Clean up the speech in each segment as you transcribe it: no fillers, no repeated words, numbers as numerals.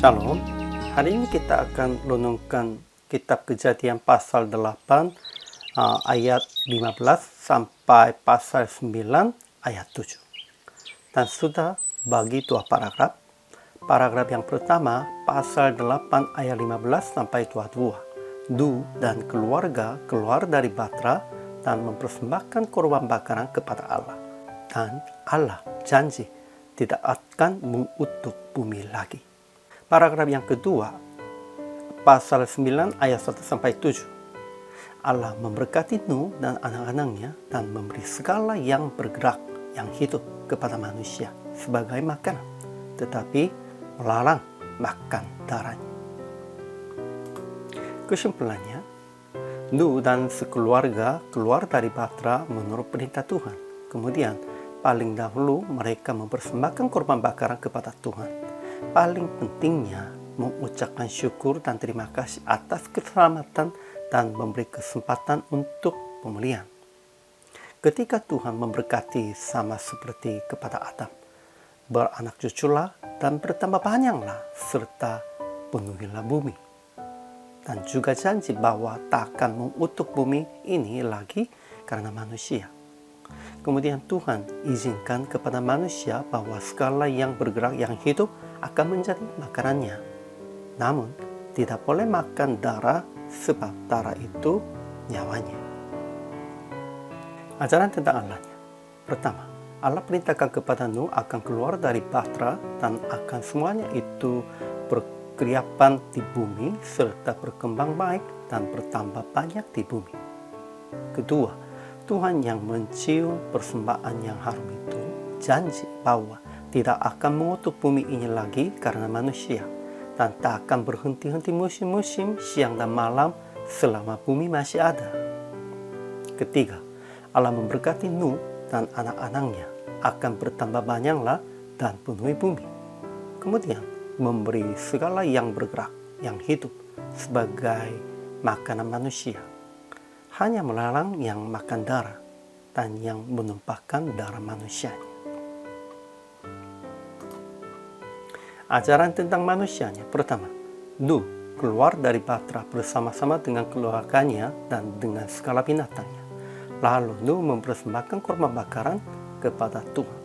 Shalom, hari ini kita akan renungkan kitab Kejadian pasal 8 ayat 15 sampai pasal 9 ayat 7. Dan sudah bagi dua paragraf. Paragraf yang pertama pasal 8 ayat 15 sampai 22. Du dan keluarga keluar dari Batra dan mempersembahkan korban bakaran kepada Allah. Dan Allah janji tidak akan mengutuk bumi lagi. Paragraf yang kedua, pasal 9 ayat 1 sampai 7. Allah memberkati Nuh dan anak-anaknya dan memberi segala yang bergerak, yang hidup kepada manusia sebagai makanan, tetapi melarang makan darahnya. Kesimpulannya, Nuh dan sekeluarga keluar dari Batra menurut perintah Tuhan. Kemudian, paling dahulu mereka mempersembahkan korban bakaran kepada Tuhan. Paling pentingnya mengucapkan syukur dan terima kasih atas keselamatan dan memberi kesempatan untuk pemulihan. Ketika Tuhan memberkati sama seperti kepada Adam, beranak cuculah dan bertambah banyaklah serta penuhilah bumi. Dan juga janji bahwa tak akan mengutuk bumi ini lagi karena manusia. Kemudian Tuhan izinkan kepada manusia bahwa segala yang bergerak, yang hidup akan menjadi makanannya. Namun, tidak boleh makan darah sebab darah itu nyawanya. Ajaran tentang Allahnya. Pertama, Allah perintahkan kepada Nuh akan keluar dari Batra dan akan semuanya itu berkeliapan di bumi serta berkembang baik dan bertambah banyak di bumi. Kedua, Tuhan yang mencium persembahan yang harum itu janji bahwa tidak akan mengutuk bumi ini lagi karena manusia dan tak akan berhenti-henti musim-musim siang dan malam selama bumi masih ada. Ketiga, Allah memberkati Nuh dan anak-anaknya akan bertambah banyaklah dan penuhi bumi. Kemudian memberi segala yang bergerak, yang hidup sebagai makanan manusia. Hanya melarang yang makan darah dan yang menumpahkan darah manusianya. Ajaran tentang manusianya. Pertama, Nuh keluar dari Batra bersama-sama dengan keluarganya dan dengan segala binatangnya. Lalu Nuh mempersembahkan korban bakaran kepada Tuhan.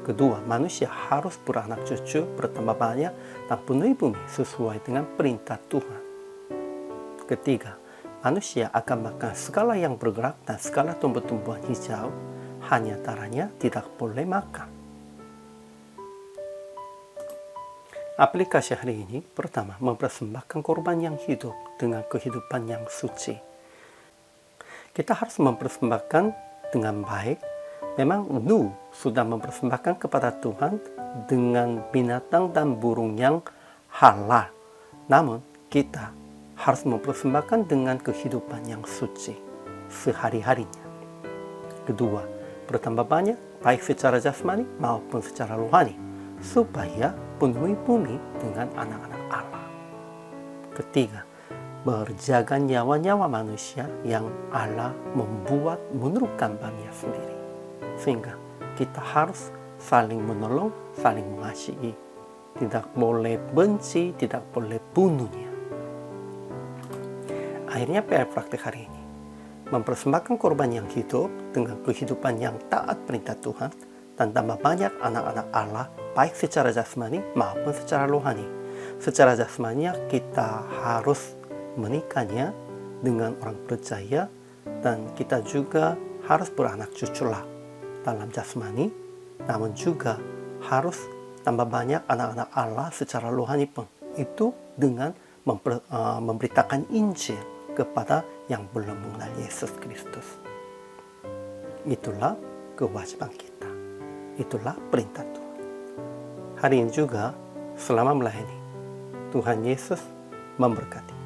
Kedua, manusia harus beranak cucu, bertambah banyak, dan penuhi bumi sesuai dengan perintah Tuhan. Ketiga, manusia akan makan segala yang bergerak dan segala tumbuh-tumbuhan hijau, hanya darahnya tidak boleh makan. Aplikasi hari ini, pertama, mempersembahkan korban yang hidup dengan kehidupan yang suci. Kita harus mempersembahkan dengan baik. Memang Nuh sudah mempersembahkan kepada Tuhan dengan binatang dan burung yang halal. Namun, kita harus mempersembahkan dengan kehidupan yang suci sehari-harinya. Kedua, bertambah banyak baik secara jasmani maupun secara rohani supaya penuhi bumi dengan anak-anak Allah. Ketiga, berjaga nyawa-nyawa manusia yang Allah membuat menurut gambarnya sendiri. Sehingga kita harus saling menolong, saling mengasihi. Tidak boleh benci, tidak boleh bunuhnya. Akhirnya PR praktik hari ini, mempersembahkan korban yang hidup dengan kehidupan yang taat perintah Tuhan dan tambah banyak anak-anak Allah baik secara jasmani maupun secara rohani. Secara jasmani kita harus menikahnya dengan orang percaya dan kita juga harus beranak cuculah dalam jasmani, namun juga harus tambah banyak anak-anak Allah secara rohani pun. Itu dengan memberitakan Injil kepada yang belum mengenal Yesus Kristus. Itulah kewajiban kita. Itulah perintah Tuhan. Hari ini juga selama melayani, Tuhan Yesus memberkati.